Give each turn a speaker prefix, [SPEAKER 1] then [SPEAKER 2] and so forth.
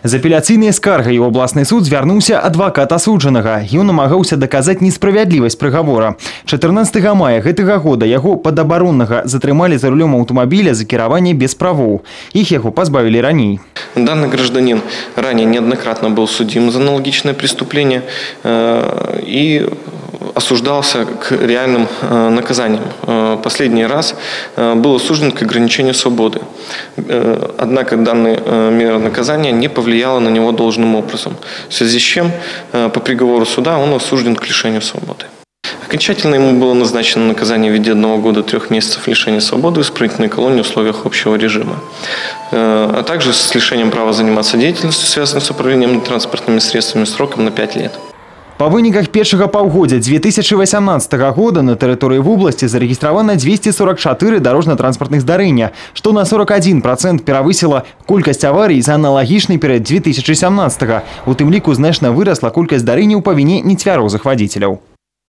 [SPEAKER 1] З апеляцыйнай скаргай у абласны суд звярнуўся адвакат асуджанага. Ён намагаўся даказаць несправядлівасць прыгавора. 14 мая гэтага года яго падабароннага затрымалі за рулём аўтамабіля за кіраванне без правоў. Іх яго пазбавілі раней.
[SPEAKER 2] Данный гражданин ранее неоднократно был судим за аналогичное преступление и осуждался к реальным наказаниям. Последний раз был осужден к ограничению свободы. Однако данная мера наказания не повлияла на него должным образом, в связи с чем по приговору суда он осужден к лишению свободы. Окончательно ему было назначено наказание в виде 1 года 3 месяцев лишения свободы в исправительной колонии в условиях общего режима, а также с лишением права заниматься деятельностью, связанной с управлением транспортными средствами, сроком на 5 лет.
[SPEAKER 1] Па выніках першага паўгоддзя 2018 года на тэрыторыі вобласці зарэгістравана 244 дарожна-транспартных здарэння, што на 41% перавысіла колькасць аварый за аналагічны перыяд 2017. У тым ліку значна вырасла колькасць здарэнняў па віне нецвярозых вадзіцеляў.